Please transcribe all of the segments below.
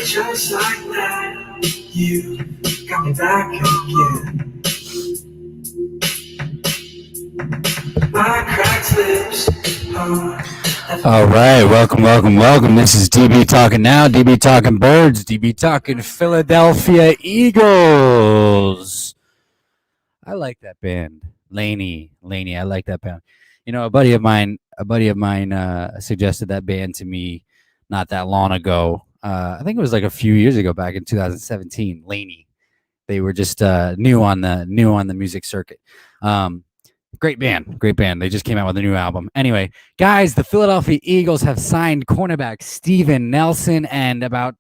Just like that, you got me back again. My cracked lips. All right, welcome. This is DB Talking Now, DB Talking Birds, DB Talking Philadelphia Eagles. I like that band, Laney. I like that band. You know, a buddy of mine suggested that band to me not that long ago. I think it was like a few years ago, back in 2017. Laney, they were just new on the music circuit. Great band. They just came out with a new album. Anyway, guys, the Philadelphia Eagles have signed cornerback Steven Nelson, and about,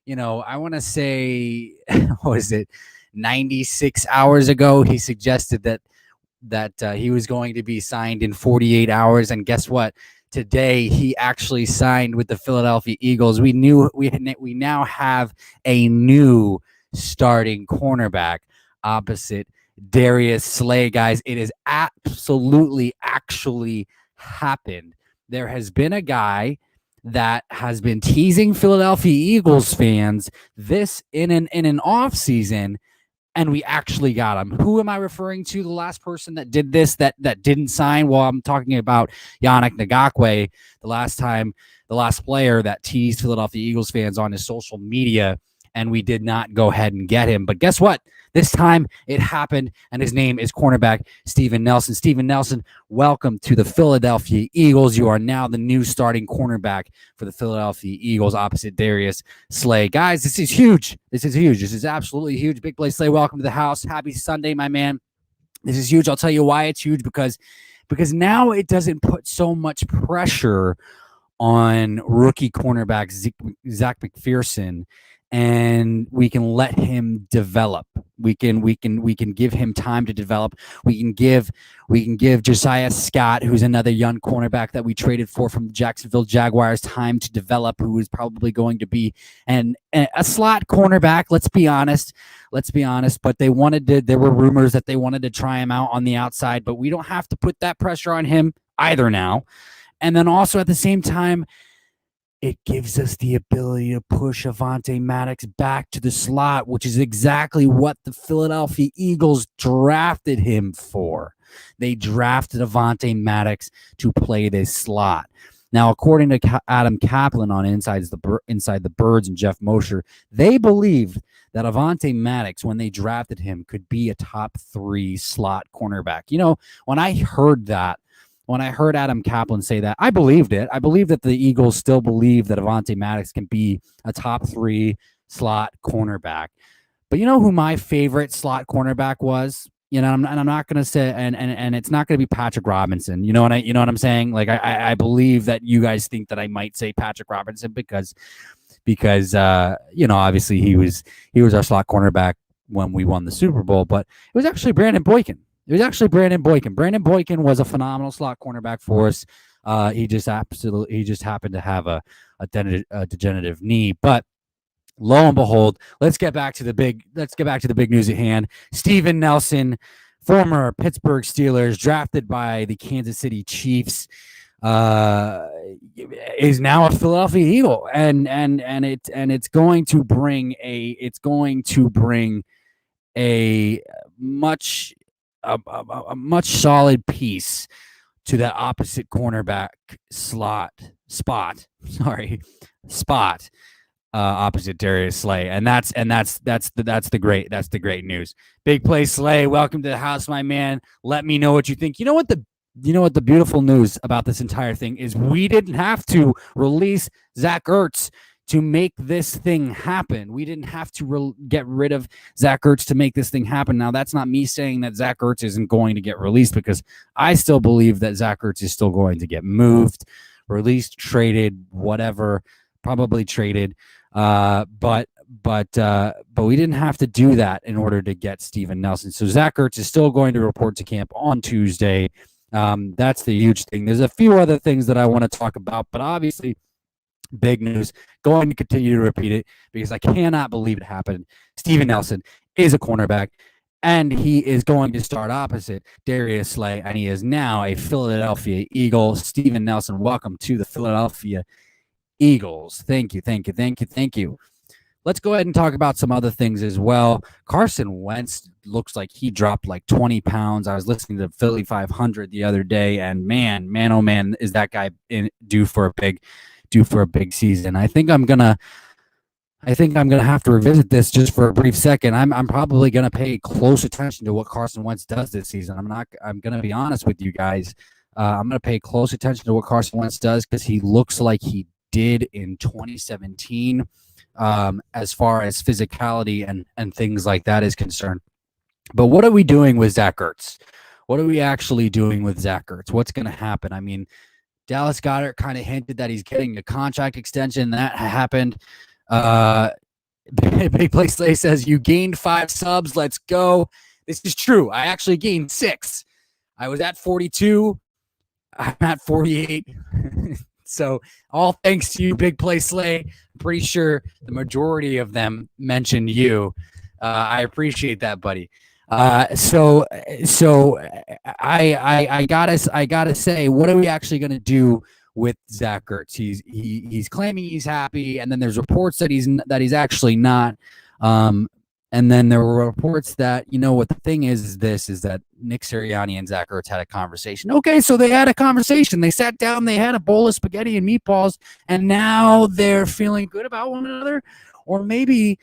I want to say, what is it, 96 hours ago, he suggested that he was going to be signed in 48 hours, and guess what? Today, he actually signed with the Philadelphia Eagles. We now have a new starting cornerback opposite Darius Slay. Guys, it has absolutely actually happened. There has been a guy that has been teasing Philadelphia Eagles fans this in an off season, and we actually got him. Who am I referring to? The last person that did this that didn't sign? Well, I'm talking about Yannick Ngakoue. The last player that teased Philadelphia Eagles fans on his social media, and we did not go ahead and get him. But guess what? This time it happened, and his name is cornerback Steven Nelson. Steven Nelson, welcome to the Philadelphia Eagles. You are now the new starting cornerback for the Philadelphia Eagles opposite Darius Slay. Guys, this is huge. This is absolutely huge. Big play Slay, welcome to the house. Happy Sunday, my man. This is huge. I'll tell you why it's huge, because now it doesn't put so much pressure on rookie cornerback Zach McPherson, and we can let him develop. We can give him time to develop. We can give Josiah Scott, who's another young cornerback that we traded for from the Jacksonville Jaguars, time to develop, who is probably going to be a slot cornerback. Let's be honest. But there were rumors that they wanted to try him out on the outside, but we don't have to put that pressure on him either now. And then also at the same time, it gives us the ability to push Avonte Maddox back to the slot, which is exactly what the Philadelphia Eagles drafted him for. They drafted Avonte Maddox to play this slot. Now, according to Adam Kaplan on Inside the Birds and Jeff Mosher, they believed that Avonte Maddox, when they drafted him, could be a top 3 slot cornerback. When I heard Adam Kaplan say that, I believed it. I believe that the Eagles still believe that Avonte Maddox can be a top 3 slot cornerback. But you know who my favorite slot cornerback was? I'm not going to say, and it's not going to be Patrick Robinson. You know what I'm saying? Like I believe that you guys think that I might say Patrick Robinson because obviously he was our slot cornerback when we won the Super Bowl, but it was actually Brandon Boykin. Brandon Boykin was a phenomenal slot cornerback for us. He just happened to have a degenerative knee. But lo and behold, let's get back to the big news at hand. Steven Nelson, former Pittsburgh Steelers, drafted by the Kansas City Chiefs, is now a Philadelphia Eagle, and it's going to bring a much solid piece to that opposite cornerback spot opposite Darius Slay, and that's the great news. Big play Slay, welcome to the house, my man. Let me know what you think. You know what the beautiful news about this entire thing is? We didn't have to release Zachgertz to make this thing happen. We didn't have to get rid of Zachgertz to make this thing happen. Now, that's not me saying that Zachgertz isn't going to get released, because I still believe that Zachgertz is still going to get moved, released, traded, whatever, probably traded. But we didn't have to do that in order to get Steven Nelson. So Zachgertz is still going to report to camp on Tuesday. That's the huge thing. There's a few other things that I want to talk about, but obviously, big news. Going to continue to repeat it because I cannot believe it happened. Steven Nelson is a cornerback. And he is going to start opposite Darius Slay, and he is now a Philadelphia Eagle. Steven Nelson, welcome to the Philadelphia Eagles. Thank you. Let's go ahead and talk about some other things as well. Carson Wentz looks like he dropped like 20 pounds. I was listening to Philly 500 the other day, and man, oh man, is that guy due for a big season. I think I'm gonna have to revisit this just for a brief second. I'm probably gonna pay close attention to what Carson Wentz does this season. I'm gonna be honest with you guys. I'm gonna pay close attention to what Carson Wentz does because he looks like he did in 2017. As far as physicality and things like that is concerned. But what are we doing with Zachgertz? What are we actually doing with Zachgertz? What's going to happen? I mean, Dallas Goedert kind of hinted that he's getting a contract extension. That happened. Big Play Slay says, you gained 5 subs. Let's go. This is true. I actually gained 6. I was at 42. I'm at 48. So all thanks to you, Big Play Slay. I'm pretty sure the majority of them mentioned you. I appreciate that, buddy. So I gotta say, what are we actually gonna do with Zachgertz? He's claiming he's happy, and then there's reports that he's actually not. And then there were reports that, what the thing is that Nick Sirianni and Zachgertz had a conversation. Okay, so they had a conversation. They sat down, they had a bowl of spaghetti and meatballs, and now they're feeling good about one another. Or maybe,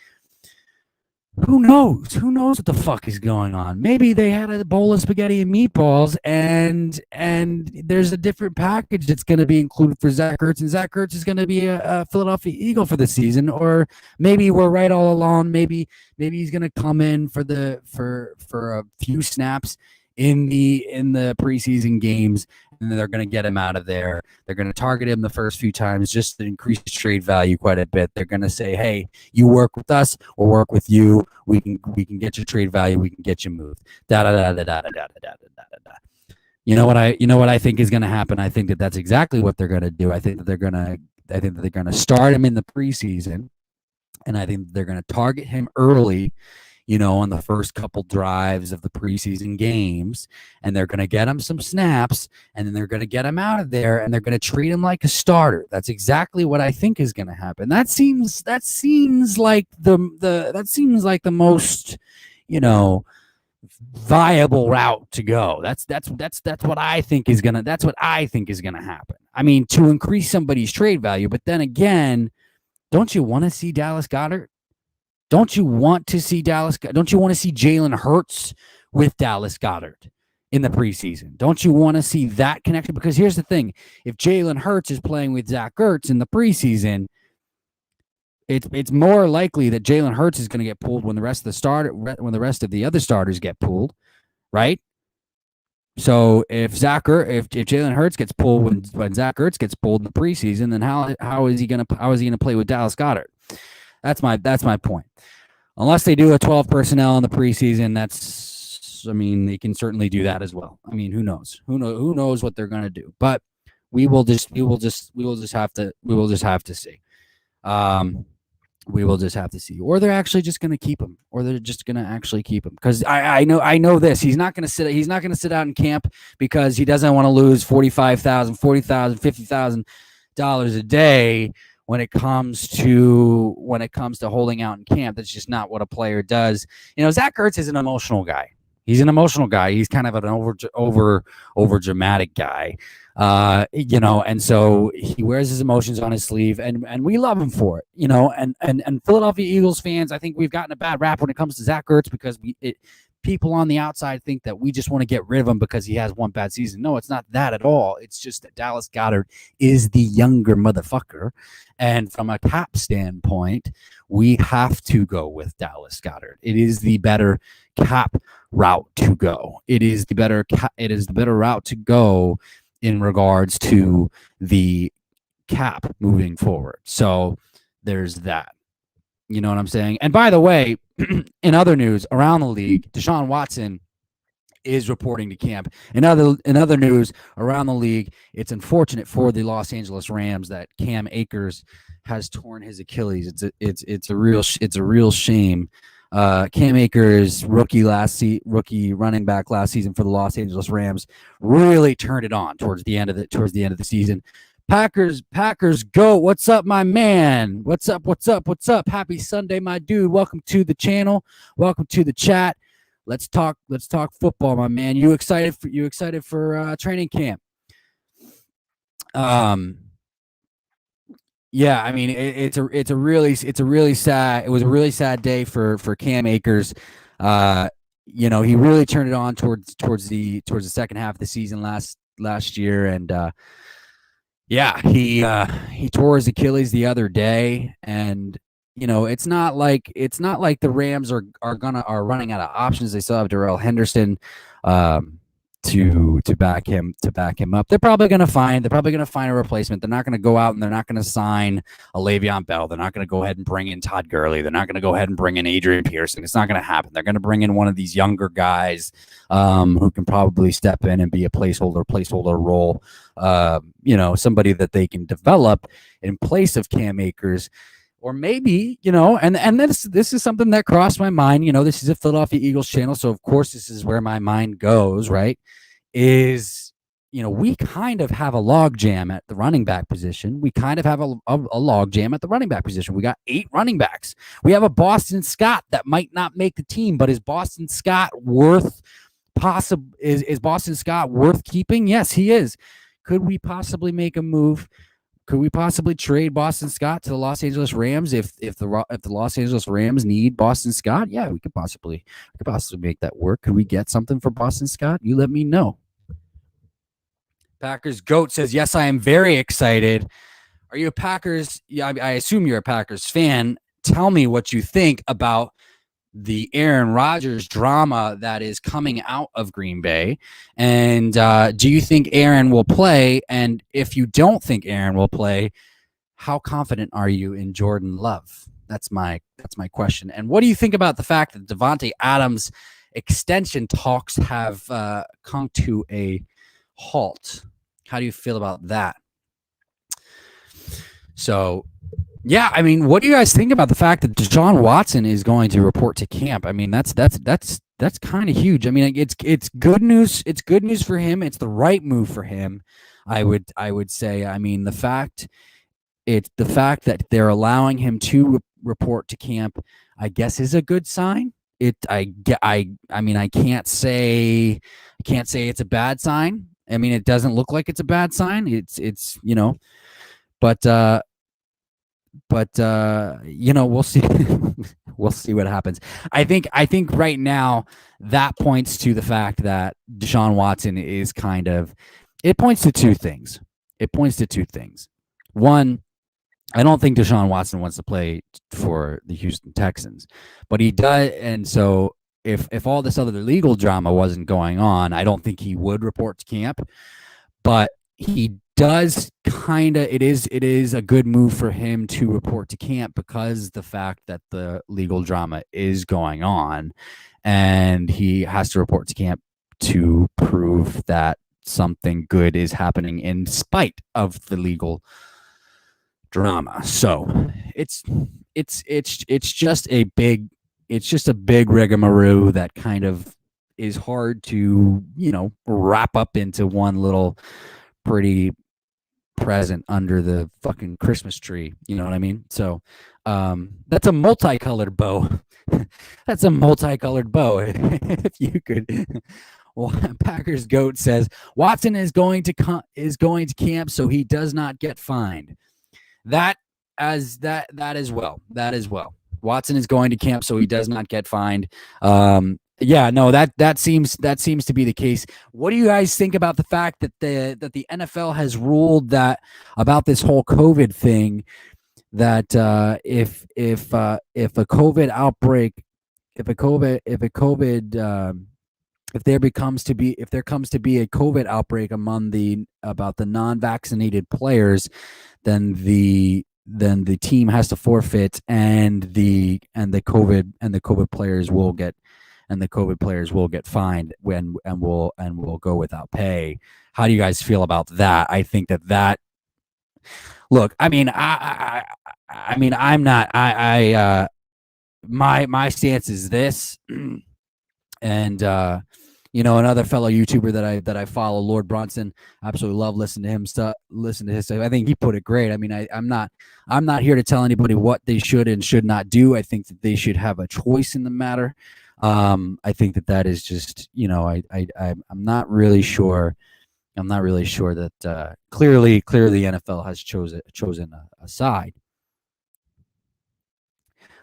who knows? Who knows what the fuck is going on? Maybe they had a bowl of spaghetti and meatballs, and there's a different package that's going to be included for Zachgertz, and Zachgertz is going to be a Philadelphia Eagle for the season. Or maybe we're right all along. Maybe he's going to come in for a few snaps in the preseason games, and then they're going to get him out of there. They're going to target him the first few times just to increase his trade value quite a bit. They're going to say, hey, you work with us, we'll work with you. We can get your trade value. We can get you moved. You know what I think is going to happen? I think that's exactly what they're going to do. I think that they're going to start him in the preseason, and I think they're going to target him early, on the first couple drives of the preseason games, and they're going to get him some snaps, and then they're going to get him out of there, and they're going to treat him like a starter. That's exactly what I think is going to happen. That seems like the most, viable route to go. That's what I think is gonna happen. I mean, to increase somebody's trade value, but then again, don't you want to see Dallas Goedert? Don't you want to see Jalen Hurts with Dallas Goedert in the preseason? Don't you want to see that connection? Because here's the thing. If Jalen Hurts is playing with Zachgertz in the preseason, it's more likely that Jalen Hurts is going to get pulled when the rest of the other starters get pulled, right? So if Jalen Hurts gets pulled when Zachgertz gets pulled in the preseason, then how is he going to play with Dallas Goedert? That's my point. Unless they do a 12 personnel in the preseason, they can certainly do that as well. I mean, who knows? Who knows what they're going to do? But we will just have to see. We will just have to see. Or they're actually just going to keep him. Because I know this. He's not going to sit out in camp because he doesn't want to lose $45,000, $40,000, $50,000 a day when it comes to holding out in camp. That's just not what a player does. Zachgertz is an emotional guy. He's an emotional guy. He's kind of an over dramatic guy. And so he wears his emotions on his sleeve, and we love him for it, and Philadelphia Eagles fans, I think we've gotten a bad rap when it comes to Zachgertz because people on the outside think that we just want to get rid of him because he has one bad season. No, it's not that at all. It's just that Dallas Goedert is the younger motherfucker, and from a cap standpoint, we have to go with Dallas Goedert. It is the better cap route to go. It is the better route to go in regards to the cap moving forward. So there's that. You know what I'm saying? And by the way, in other news around the league, Deshaun Watson is reporting to camp. In other news around the league, it's unfortunate for the Los Angeles Rams that Cam Akers has torn his Achilles. It's a real shame. Cam Akers, rookie running back last season for the Los Angeles Rams, really turned it on towards the end of the season. Packers go. What's up, my man? What's up? Happy Sunday, my dude. Welcome to the channel. Welcome to the chat. Let's talk football, my man. You excited for training camp? Yeah, I mean it was a really sad day for Cam Akers. He really turned it on towards the second half of the season last year, and he tore his Achilles the other day, and it's not like the Rams are running out of options. They still have Darrell Henderson to back him up. They're probably going to find a replacement. They're not going to go out and they're not going to sign a Le'Veon Bell. They're not going to go ahead and bring in Todd Gurley. They're not going to go ahead and bring in Adrian Peterson. It's not going to happen. They're going to bring in one of these younger guys who can probably step in and be a placeholder role. Somebody that they can develop in place of Cam Akers. Or maybe, and this is something that crossed my mind. This is a Philadelphia Eagles channel, so of course this is where my mind goes, right? We kind of have a log jam at the running back position. We kind of have a log jam at the running back position. We got 8 running backs. We have a Boston Scott that might not make the team, but is Boston Scott worth keeping? Yes, he is. Could we possibly make a move? Could we possibly trade Boston Scott to the Los Angeles Rams if the Los Angeles Rams need Boston Scott? Yeah, we could possibly make that work. Could we get something for Boston Scott? You let me know. Packers Goat says, yes, I am very excited. Are you a Packers? Yeah, I assume you're a Packers fan. Tell me what you think about the Aaron Rodgers drama that is coming out of Green Bay. And do you think Aaron will play? And if you don't think Aaron will play, how confident are you in Jordan Love? That's my question. And what do you think about the fact that Devontae Adams extension talks have come to a halt? How do you feel about that? So, yeah, I mean, what do you guys think about the fact that Deshaun Watson is going to report to camp? I mean, that's kind of huge. I mean, it's good news. It's good news for him. It's the right move for him. I would say. I mean, the fact that they're allowing him to report to camp, I guess, is a good sign. I mean, I can't say it's a bad sign. I mean, it doesn't look like it's a bad sign. It's but we'll see. We'll see what happens. I think right now that points to the fact that Deshaun Watson is it points to two things. One, I don't think Deshaun Watson wants to play for the Houston Texans, but he does. And so if all this other legal drama wasn't going on, I don't think he would report to camp, but he does it is a good move for him to report to camp because the fact that the legal drama is going on and he has to report to camp to prove that something good is happening in spite of the legal drama. So it's just a big rigmarole that kind of is hard to, wrap up into one little pretty present under the fucking Christmas tree. You know what I mean? So that's a multicolored bow. That's a multicolored bow. If you could. Well, Packers Goat says Watson is going to camp so he does not get fined. That as well. Watson is going to camp so he does not get fined. Yeah, no, that seems to be the case. What do you guys think about the fact that the NFL has ruled that about this whole COVID thing, that if there comes to be a COVID outbreak among the non-vaccinated players, then the team has to forfeit, and the COVID players will get fined and will go without pay. How do you guys feel about that? I think that look, I mean, I'm not my stance is this, and another fellow YouTuber that I follow, Lord Bronson, absolutely love listening to him stuff. Listen to his stuff. I think he put it great. I mean, I'm not here to tell anybody what they should and should not do. I think that they should have a choice in the matter. I think that is just, I'm not really sure. I'm not really sure that clearly the NFL has chosen a side.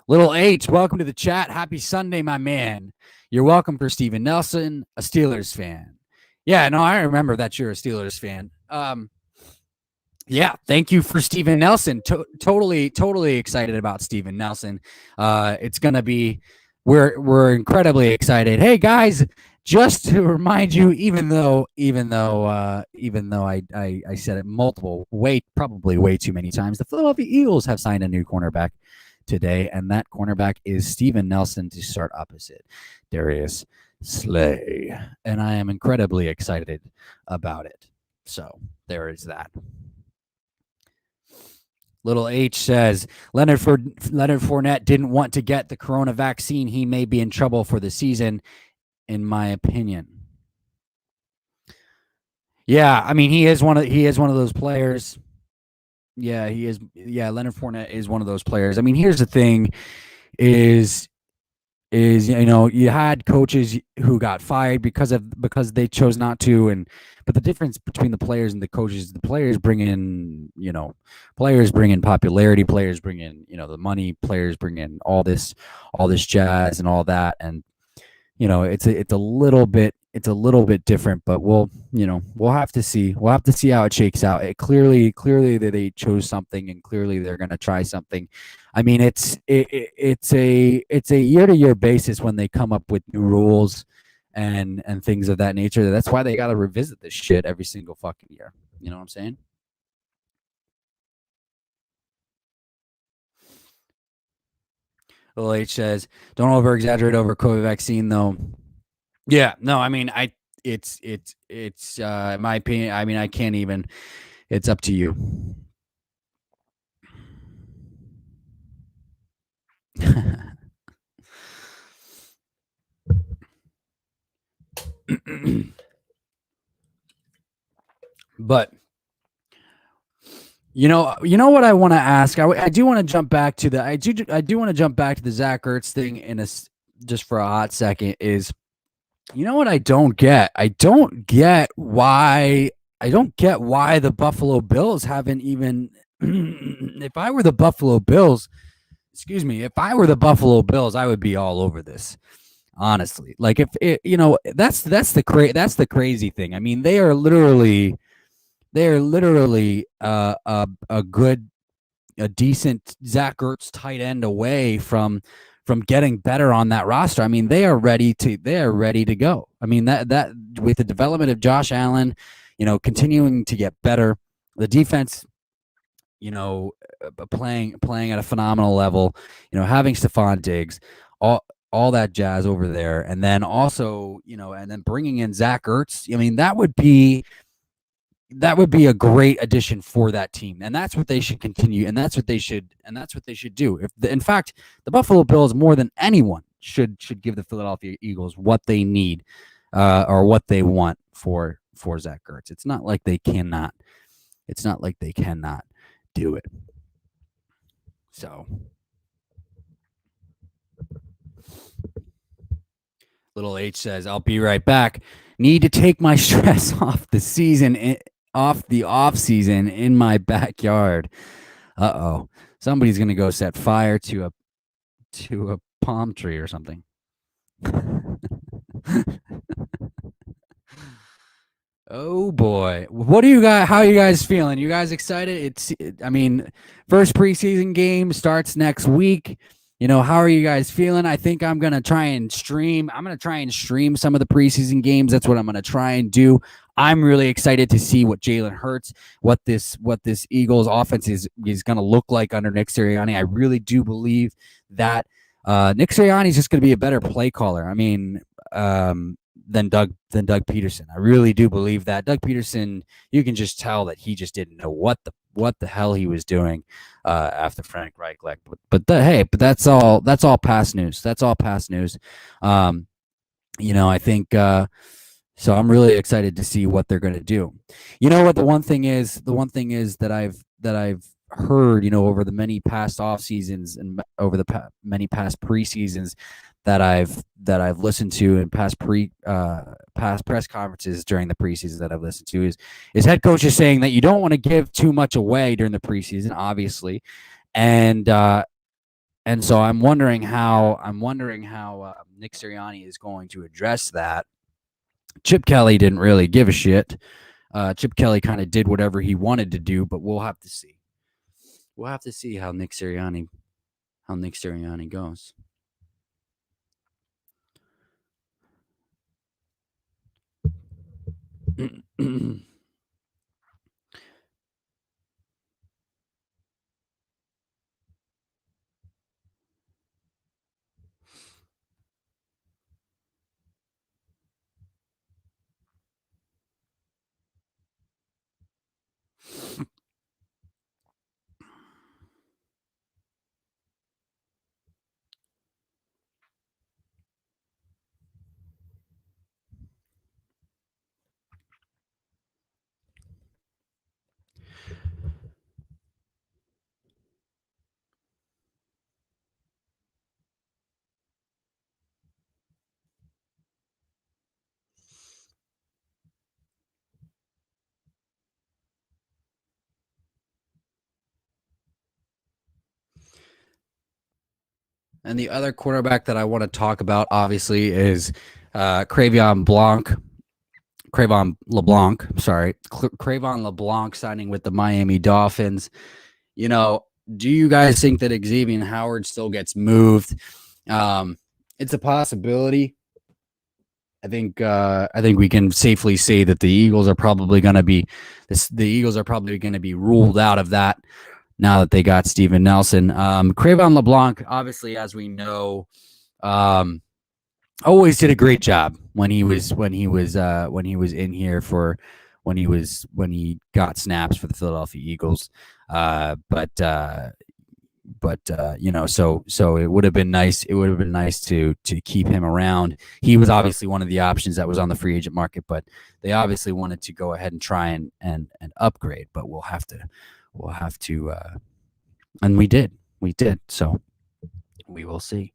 Little H, welcome to the chat. Happy Sunday, my man. You're welcome for Steven Nelson, a Steelers fan. Yeah, no, I remember that you're a Steelers fan. Yeah, thank you for Steven Nelson. Totally excited about Steven Nelson. It's gonna be, we're incredibly excited. Hey guys, just to remind you, even though I said it probably way too many times, the Philadelphia Eagles have signed a new cornerback today, and that cornerback is Steven Nelson to start opposite Darius Slay, and I am incredibly excited about it. So there is that. Little H says Leonard Fournette didn't want to get the corona vaccine. He may be in trouble for the season, in my opinion. Yeah, I mean he is one of those players. Yeah, he is. Yeah, Leonard Fournette is one of those players. I mean, here's the thing: is you had coaches who got fired because they chose not to, but the difference between the players and the coaches, the players bring in popularity, players bring in the money, players bring in all this jazz and all that, and it's a little bit different, but we'll have to see how it shakes out. It clearly that they chose something, and clearly they're going to try something. I mean, it's a year-to-year basis when they come up with new rules and things of that nature. That's why they got to revisit this shit every single fucking year. You know what I'm saying? Little H says, "Don't over-exaggerate over COVID vaccine, though." Yeah, no, I mean, it's my opinion. I mean, I can't even. It's up to you. But you know what I want to ask. I do want to jump back to the Zachgertz thing just for a hot second. Is what I don't get? I don't get why the Buffalo Bills haven't even. If I were the Buffalo Bills, I would be all over this. Honestly, like if it, that's the crazy thing. I mean, they are literally a decent Zachgertz tight end away from getting better on that roster. I mean, they are ready to go. I mean, that with the development of Josh Allen, continuing to get better, the defense, playing at a phenomenal level, having Stephon Diggs, all that jazz over there, and then also, and then bringing in Zachgertz. I mean, that would be a great addition for that team, and that's what they should continue, and that's what they should do. In fact, the Buffalo Bills more than anyone should give the Philadelphia Eagles what they need, or what they want for Zachgertz. It's not like they cannot do it. So, Little H says, "I'll be right back. Need to take my stress off the season." Off the off season in my backyard. Somebody's gonna go set fire to a palm tree or something. Oh boy, what are you guys? How are you guys feeling? You guys excited? I mean, first preseason game starts next week. How are you guys feeling? I think I'm gonna try and stream. I'm gonna try and stream some of the preseason games. That's what I'm gonna try and do. I'm really excited to see what Jalen Hurts, what this Eagles offense is going to look like under Nick Sirianni. I really do believe that Nick Sirianni is just going to be a better play caller. I mean, than Doug Peterson. I really do believe that. Doug Peterson, you can just tell that he just didn't know what the hell he was doing after Frank Reich left. But that's all past news. That's all past news. I think so. I'm really excited to see what they're going to do. You know what? The one thing is that I've heard, over the many past off seasons and over the many past preseasons that I've listened to and past press conferences during the preseason that I've listened to is head coaches saying that you don't want to give too much away during the preseason, obviously, and so I'm wondering how Nick Sirianni is going to address that. Chip Kelly didn't really give a shit. Chip Kelly kind of did whatever he wanted to do, but we'll have to see. We'll have to see how Nick Sirianni goes. And the other quarterback that I want to talk about, obviously, is Kravon LeBlanc signing with the Miami Dolphins. Do you guys think that Xavier Howard still gets moved? It's a possibility. I think we can safely say that the Eagles are probably going to be ruled out of that now that they got Steven Nelson. Kravon LeBlanc, obviously, as we know, always did a great job when he got snaps for the Philadelphia Eagles. So it would have been nice. It would have been nice to keep him around. He was obviously one of the options that was on the free agent market, but they obviously wanted to go ahead and try and upgrade. But we'll have to, and we did. So we will see.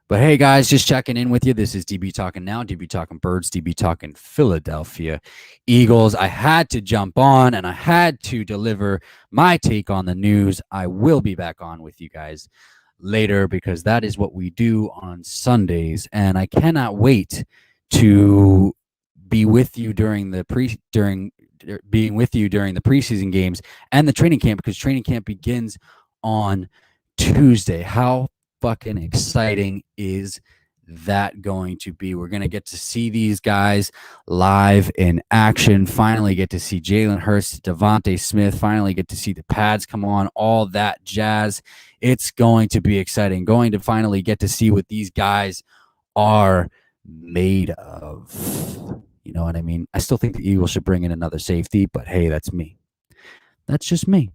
But hey, guys, just checking in with you. This is DB Talking Now, DB Talking Birds, DB Talking Philadelphia Eagles. I had to jump on and I had to deliver my take on the news. I will be back on with you guys later because that is what we do on Sundays. And I cannot wait to be with you during the preseason games and the training camp, because training camp begins on Tuesday. How fucking exciting is that going to be? We're going to get to see these guys live in action, finally get to see Jalen Hurts, Devontae Smith, finally get to see the pads come on, all that jazz. It's going to be exciting, going to finally get to see what these guys are made of. You know what I mean? I still think the Eagles should bring in another safety, but hey, that's me. That's just me.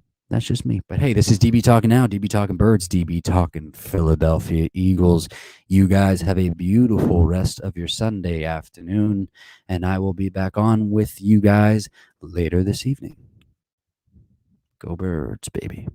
But hey, this is DB Talking Now, DB Talking Birds, DB Talking Philadelphia Eagles. You guys have a beautiful rest of your Sunday afternoon, and I will be back on with you guys later this evening. Go Birds, baby.